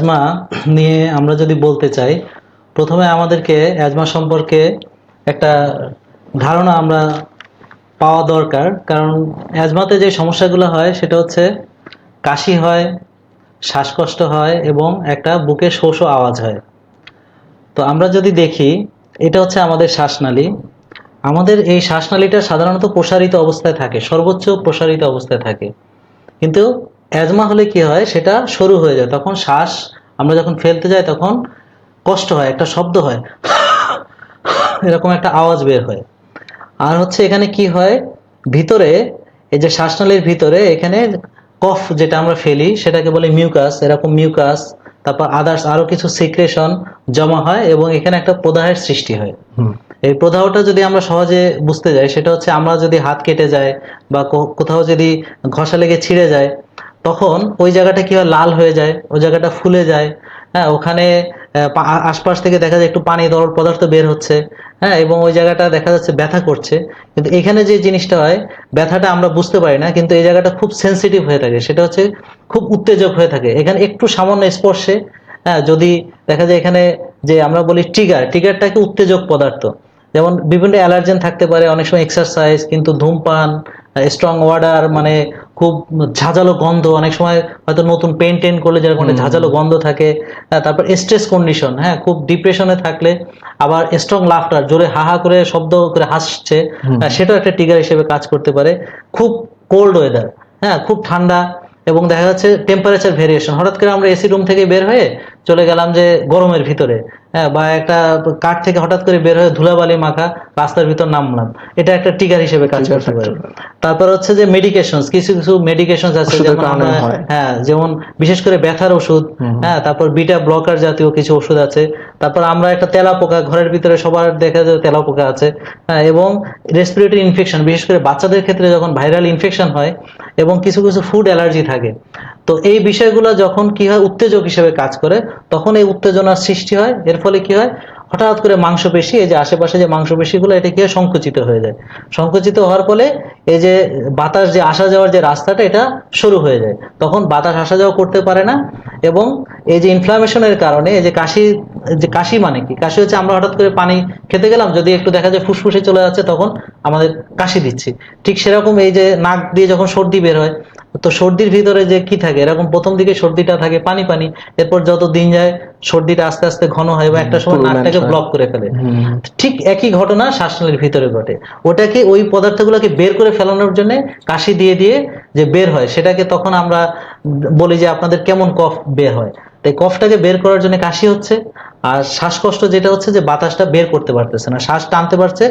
Asthma নিয়ে আমরা যদি বলতে চাই, প্রথমে আমাদেরকে অ্যাজমা সম্পর্কে একটা ধারণা আমরা পাওয়া দরকার। কারণ অ্যাজমাতে যে সমস্যাগুলো হয় সেটা হচ্ছে কাশি হয়, শ্বাসকষ্ট হয় এবং একটা বুকে শো শো আওয়াজ হয়। তো আমরা যদি দেখি, এটা হচ্ছে আমাদের শ্বাসনালী। আমাদের এই শ্বাসনালীটা সাধারণত প্রসারিত অবস্থায় থাকে, সর্বোচ্চ প্রসারিত অবস্থায় থাকে। কিন্তু অ্যাজমা হলে কি হয়, সেটা সরু হয়ে যায়। তখন শ্বাস আমরা যখন ফেলতে যাই তখন কষ্ট হয়, একটা শব্দ হয়, এরকম একটা আওয়াজ বের হয়। আর হচ্ছে এখানে কি হয়, ভিতরে এই যে শ্বাসনালীর ভিতরে এখানে কফ যেটা আমরা ফেলি সেটাকে বলে মিউকাস, এরকম মিউকাস, তারপর আদার্স আরো কিছু সিক্রেশন জমা হয় এবং এখানে একটা প্রদাহের সৃষ্টি হয়। এই প্রদাহটা যদি আমরা সহজে বুঝতে যাই, সেটা হচ্ছে আমরা যদি হাত কেটে যায় বা কোথাও যদি ঘষা লেগে ছিঁড়ে যায়, তখন ওই জায়গাটা কি হয়, লাল হয়ে যায়, ওই জায়গাটা ফুলে যায়। হ্যাঁ, ওখানে আশপাশ থেকে দেখা যায় একটু পানি তরল পদার্থ বের হচ্ছে। হ্যাঁ, এবং ওই জায়গাটা দেখা যাচ্ছে ব্যথা করছে। কিন্তু এখানে যে জিনিসটা হয়, ব্যথাটা আমরা বুঝতে পারি না, কিন্তু এই জায়গাটা খুব সেন্সিটিভ হয়ে থাকে, সেটা হচ্ছে খুব উত্তেজক হয়ে থাকে। এখানে একটু সামান্য স্পর্শে, হ্যাঁ, যদি দেখা যায় এখানে যে আমরা বলি ট্রিগারটাকে উত্তেজক পদার্থ, যেমন বিভিন্ন অ্যালার্জেন থাকতে পারে, অনেক সময় এক্সারসাইজ, কিন্তু ধূমপান, স্ট্রং ওয়াটার, মানে খুব ঝাঁঝালো গন্ধ, অনেক সময় হয়তো নতুন টেন করলে যেরকম একটা ঝাঁঝালো গন্ধ থাকে। তারপর স্ট্রেস কন্ডিশন, হ্যাঁ, খুব ডিপ্রেশনে থাকলে, আবার স্ট্রং লাফটার, জোরে হাহা করে শব্দ করে হাসছে, সেটাও একটা ট্রিগার হিসেবে কাজ করতে পারে। খুব কোল্ড ওয়েদার, হ্যাঁ, খুব ঠান্ডা, এবং দেখা যাচ্ছে টেম্পারেচার ভেরিয়েশন, হঠাৎ করে আমরা এসি রুম থেকে বের হয়ে চলে গেলাম যে গরমের ভিতরে, হ্যাঁ, বা একটা কাঠ থেকে হঠাৎ করে বের হয়ে ধুলাবালি মাখা রাস্তার ভিতর নামলাম, এটা একটা ট্রিগার হিসেবে কাজ করতে পারে। তারপর হচ্ছে যে মেডিকেশন, কিছু কিছু মেডিকেশন আছে, যেমন হ্যাঁ, যেমন বিশেষ করে ব্যথার ওষুধ, হ্যাঁ, তারপর বিটা ব্লকার জাতীয় কিছু ওষুধ আছে। তারপর আমরা একটা তেলাপোকা, ঘরের ভিতরে সবার দেখা যায় তেলাপোকা আছে। হ্যাঁ, এবং রেসপিরেটরি ইনফেকশন, বিশেষ করে বাচ্চাদের ক্ষেত্রে যখন ভাইরাল ইনফেকশন হয়, এবং কিছু কিছু ফুড অ্যালার্জি থাকে। তো এই বিষয়গুলো যখন কি হয়, উত্তেজক হিসেবে কাজ করে, তখন এই উত্তেজনার সৃষ্টি হয়। এর ফলে কি হয়, হঠাৎ করে মাংসপেশি, এই যে আশেপাশে যে মাংসপেশিগুলো, এটা কি হয়, সংকুচিত হয়ে যায়। সংকুচিত হওয়ার ফলে এই যে বাতাস যে আসা যাওয়ার যে রাস্তাটা, এটা শুরু হয়ে যায়, তখন বাতাস আসা যাওয়া করতে পারে না। এবং এই যে ইনফ্লামেশনের কারণে এই যে কাশি, যে কাশি মানে কি, কাশি হচ্ছে আমরা হঠাৎ করে পানি খেতে গেলাম, যদি একটু দেখা যায় ফুসফুসে চলে যাচ্ছে, তখন আমাদের কাশি দিচ্ছি। ঠিক সেরকম এই যে নাক দিয়ে যখন সর্দি বের হয়, তো সর্দির ভিতরে যে কি থাকে, এরকম প্রথম দিকে সর্দিটা থাকে পানি পানি, এরপর যত দিন যায় সর্দিটা আস্তে আস্তে ঘন হয় এবং একটা সময় নাকটাকে ব্লক করে ফেলে। ঠিক একই ঘটনা শ্বাসনালীর ভিতরে ঘটে। ওটাকে, ওই পদার্থগুলোকে বের করে ফেলানোর জন্য কাশি দিয়ে দিয়ে যে বের হয়, সেটাকে তখন আমরা বলি যে আপনাদের কেমন কফ বের হয়। তাই কফটাকে বের করার জন্য কাশি হচ্ছে। আর শ্বাসকষ্ট যেটা হচ্ছে যে বাতাসটা বের করতে পারতেছে না, শ্বাস টানতে পারছে,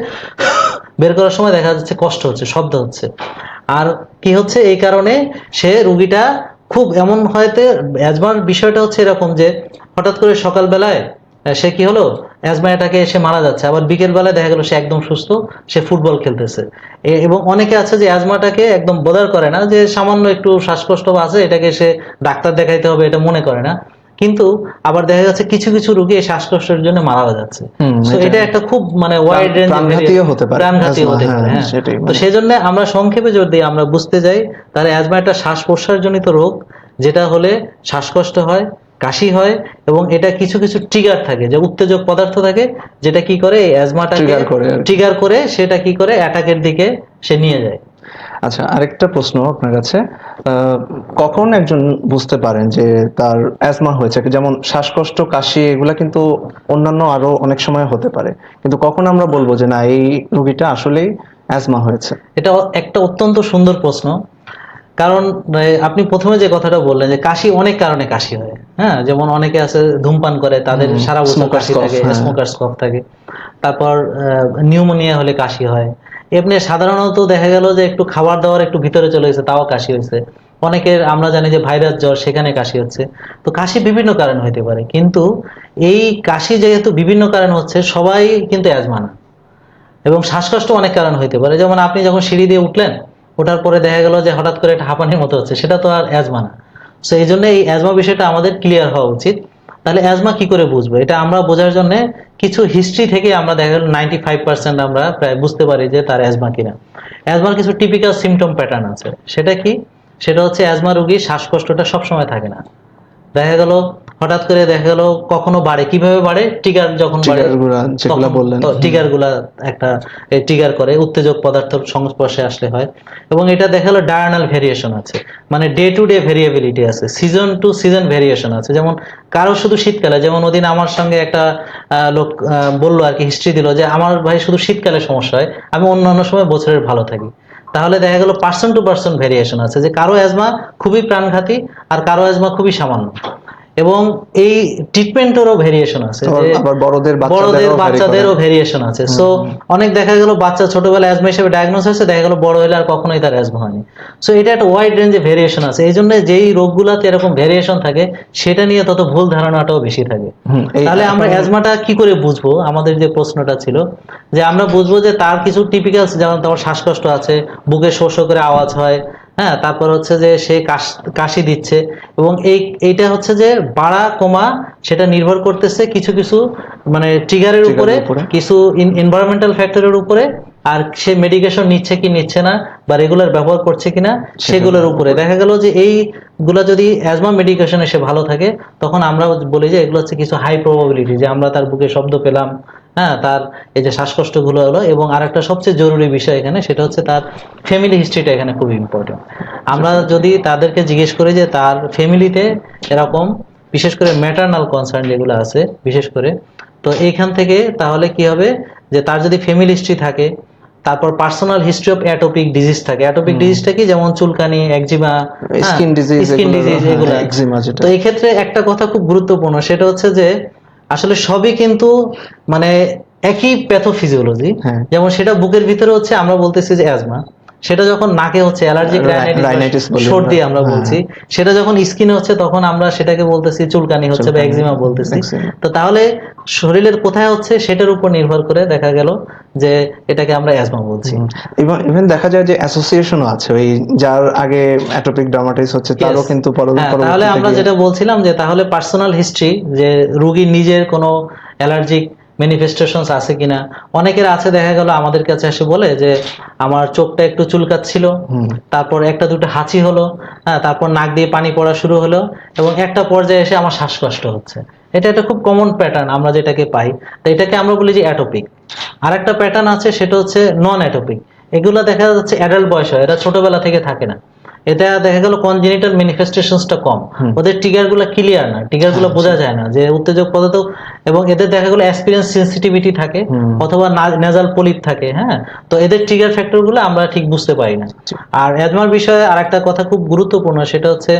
বের করার সময় দেখা যাচ্ছে কষ্ট হচ্ছে, শব্দ হচ্ছে। আর কি হচ্ছে, এই কারণে সে রুগীটা খুব এমন হয়তো, অ্যাজমার বিষয়টা হচ্ছে এরকম যে হঠাৎ করে সকালবেলায় সে কি হলো, অ্যাজমা অ্যাটাকে এসে মারা যাচ্ছে, আবার বিকেল বেলায় দেখা গেল সে একদম সুস্থ, সে ফুটবল খেলতেছে। এবং অনেকে আছে যে অ্যাজমাটাকে একদম বোদার করে না, যে সামান্য একটু শ্বাসকষ্ট আছে, এটাকে সে ডাক্তার দেখাইতে হবে, এটা মনে করে না। কিন্তু আবার দেখা যাচ্ছে কিছু কিছু রোগী এই শ্বাসকষ্টের জন্য মারা যাচ্ছে। তো এটা একটা খুব মানে ওয়াইড রেঞ্জ, প্রাণঘাতীও হতে পারে। হ্যাঁ, তো সেই জন্য আমরা সংক্ষেপে যদি আমরা বুঝতে যাই, তাহলে অ্যাজমা একটা শ্বাস প্রশ্বাস জনিত রোগ, যেটা হলে শ্বাসকষ্ট হয়, কাশি হয়, এবং এটা কিছু কিছু ট্রিগার থাকে, যে উত্তেজক পদার্থ থাকে, যেটা কি করে এই অ্যাজমাটাকে ট্রিগার করে, সেটা কি করে অ্যাটাকের দিকে সে নিয়ে যায়। আচ্ছা, আরেকটা প্রশ্ন আপনার কাছে, কখন একজন বুঝতে পারেন যে তার অ্যাজমা হয়েছে? যেমন শ্বাসকষ্ট, কাশি, এগুলা কিন্তু অন্যান্য আরো অনেক সময় হতে পারে, কিন্তু কখন আমরা বলবো যে না, এই রোগীটা আসলেই অ্যাজমা হয়েছে? এটা একটা অত্যন্ত সুন্দর প্রশ্ন। কারণ আপনি প্রথমে যে কথাটা বললেন যে কাশি অনেক কারণে কাশি হয়, হ্যাঁ, যেমন অনেকে আছে ধূমপান করে, তাদের সারা বছর কাশি থাকে, স্মোকার্স কফ থাকে। তারপর নিউমোনিয়া হলে কাশি হয়। এমনি সাধারণত দেখা গেল যে একটু খাবার দাবার একটু ভিতরে চলে গেছে, তাও কাশি হয়েছে। অনেকের আমরা জানি যে ভাইরাস জ্বর, সেখানে কাশি হচ্ছে। তো কাশি বিভিন্ন কারণ হইতে পারে, কিন্তু এই কাশি যেহেতু বিভিন্ন কারণ হচ্ছে, সবাই কিন্তু অ্যাজমা না। এবং শ্বাসকষ্ট অনেক কারণ হইতে পারে, যেমন আপনি যখন সিঁড়ি দিয়ে উঠলেন, ওঠার পরে দেখা গেল যে হঠাৎ করে একটা হাঁপানির মতো হচ্ছে, সেটা তো আর অ্যাজমা না। সো এই জন্য এই অ্যাজমা বিষয়টা আমাদের ক্লিয়ার হওয়া উচিত। তাহলে অ্যাজমা কি করে বুঝবো, এটা আমরা বোঝার জন্য কিছু হিস্ট্রি থেকে আমরা দেখা গেল 95% আমরা প্রায় বুঝতে পারি যে তার অ্যাজমা কিনা। অ্যাজমার কিছু টিপিক্যাল সিমটম প্যাটার্ন আছে। সেটা কি? সেটা হচ্ছে অ্যাজমা রোগীর শ্বাসকষ্টটা সবসময় থাকে না। দেখা গেল হঠাৎ করে দেখা গেল কখনো বাড়ে, কিভাবে বাড়ে, ট্রিগার যখন বাড়ে ট্রিগারগুলো যেগুলো তখন বললেন, ট্রিগার গুলা একটা ট্রিগার করে, উত্তেজক পদার্থের সংস্পর্শে আসলে হয়। এবং এটা দেখা গেলো ডায়ার্নাল ভেরিয়েশন আছে, মানে ডে টু ডে ভেরিয়েবিলিটি আছে, সিজন টু সিজন ভেরিয়েশন আছে। যেমন কারো শুধু শীতকালে, যেমন ওদিন আমার সঙ্গে একটা লোক বললো আর কি, হিস্ট্রি দিল যে আমার ভাই শুধু শীতকালে সমস্যা হয়, আমি অন্যান্য সময় বছরের ভালো থাকি। তাহলে দেখা গেল পার্সন টু পার্সন ভেরিয়েশন আছে, যে কারো অ্যাজমা খুবই প্রাণঘাতী আর কারো অ্যাজমা খুবই সামান্য। এবং এই ট্রিটমেন্টেরও ভেরিয়েশন আছে, যে আবার বড়দের বড়দের বাচ্চাদেরও ভেরিয়েশন আছে। সো অনেক দেখা গেল বাচ্চা ছোটবেলায় অ্যাজমা হিসেবে ডায়াগনোস হয়েছে, দেখা গেল বড় হলে আর কখনোই তার অ্যাজমা হয়নি। সো এটা একটা ওয়াইড রেঞ্জে ভেরিয়েশন আছে। এই জন্য যেই রোগগুলাতে এরকম ভেরিয়েশন থাকে সেটা নিয়ে তত ভুল ধারণাটাও বেশি থাকে। তাহলে আমরা অ্যাজমাটা কি করে বুঝবো, আমাদের যে প্রশ্নটা ছিল, যে আমরা বুঝবো যে তার কিছু টিপিক্যাল, যেমন তোমার শ্বাসকষ্ট আছে, বুকে শো শো করে আওয়াজ হয়, হ্যাঁ, তারপর হচ্ছে যে সে কাশি দিচ্ছে, এবং এইটা হচ্ছে যে বাড়া কমা সেটা নির্ভর করতেছে কিছু কিছু মানে ট্রিগারের উপরে, কিছু এনভায়রনমেন্টাল ফ্যাক্টরের উপরে, আর সে মেডিকেশন নিচ্ছে কি নিচ্ছে না, বা রেগুলার ব্যবহার করছে কিনা সেগুলোর উপরে। দেখা গেল যে এইগুলা যদি অ্যাজমা মেডিকেশন এসে ভালো থাকে, তখন আমরা বলি যে এগুলো হচ্ছে কিছু হাই প্রবাবিলিটি, যে আমরা তার বুকে শব্দ পেলাম, হ্যাঁ, তার এই যে শ্বাসকষ্ট গুলো হলো। এবং আরেকটা সবচেয়ে জরুরি বিষয় এখানে, সেটা হচ্ছে তার ফ্যামিলি হিস্ট্রিটা এখানে খুব ইম্পর্টেন্ট। আমরা যদি তাদেরকে জিজ্ঞেস করি যে তার ফ্যামিলিতে এরকম বিশেষ করে ম্যাটারনাল কনসার্ন যেগুলো আছে বিশেষ করে, তো এইখান থেকে তাহলে কি হবে, যে তার যদি ফ্যামিলি হিস্ট্রি থাকে, তারপর personal history of atopic disease থাকে। অ্যাটোপিক ডিজিজটা কি, যেমন চুলকানি, একজিমা, স্কিন ডিজিজ, এগুলো। একজিমা। তো এই ক্ষেত্রে একটা কথা খুব গুরুত্বপূর্ণ, সেটা হচ্ছে যে আসলে সবই কিন্তু মানে একই প্যাথোফিজিওলজি। যেমন সেটা বুকের ভিতরে হচ্ছে আমরা বলতেছি যে অ্যাজমা, সেটা যখন নাকে হচ্ছে অ্যালার্জিক রাইনাইটিস, সর্দি আমরা বলছি, সেটা যখন স্কিনে হচ্ছে তখন আমরা সেটাকে বলতেছি চুলকানি হচ্ছে বা একজিমা বলতেছি। তো তাহলে শরীরের কোথায় হচ্ছে সেটার উপর নির্ভর করে দেখা গেল যে এটাকে আমরা অ্যাজমা বলছি। ইভেন দেখা যায় যে অ্যাসোসিয়েশনও আছে, ওই যার আগে অ্যাটোপিক ডার্মাটাইটিস হচ্ছে তারও কিন্তু তাহলে আমরা যেটা বলছিলাম যে তাহলে পার্সোনাল হিস্ট্রি, যে রোগীর নিজের কোনো অ্যালার্জিক ম্যানিফেস্টেশনস আছে কিনা। অনেকের আছে, দেখা গেল আমাদের কাছে এসে বলে যে আমার চোখটা একটু চুলকাচ্ছিল, তারপর একটা দুটো হাঁচি হলো, হ্যাঁ, তারপর নাক দিয়ে পানি পড়া শুরু হলো, এবং একটা পর্যায়ে এসে আমার শ্বাসকষ্ট হচ্ছে। এটা একটা খুব কমন প্যাটার্ন আমরা যেটাকে পাই। তো এটাকে আমরা বলি যে অ্যাটোপিক। আর একটা প্যাটার্ন আছে, সেটা হচ্ছে নন অ্যাটোপিক। এগুলো দেখা যাচ্ছে অ্যাডাল্ট বয়স হয়, এরা ছোটবেলা থেকে থাকে না। এটা দেখা গেল কনজেনিটাল ম্যানিফেস্টেশনসটা কম, ওদের ট্রিগার গুলো ক্লিয়ার না, ট্রিগার গুলো বোঝা যায় না যে উত্তেজক পদার্থ, এবং এদের দেখা গেল অ্যাসপিরিয়েন্স সেন্সিটিভিটি থাকে, অথবা নেজাল পলিপ থাকে, হ্যাঁ। তো এদের ট্রিগার ফ্যাক্টর গুলো আমরা ঠিক বুঝতে পারি না। আর অ্যাজমার বিষয়ে আরেকটা কথা খুব গুরুত্বপূর্ণ, সেটা হচ্ছে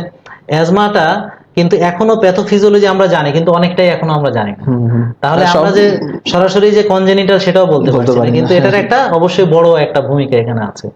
অ্যাজমাটা কিন্তু এখনো প্যাথোফিজিওলজি আমরা জানি, কিন্তু অনেকটাই এখনো আমরা জানি না। তাহলে আমরা যে সরাসরি যে কনজেনিটাল সেটাও বলতে পারছি না, কিন্তু এটার একটা অবশ্যই বড় একটা ভূমিকা এখানে আছে।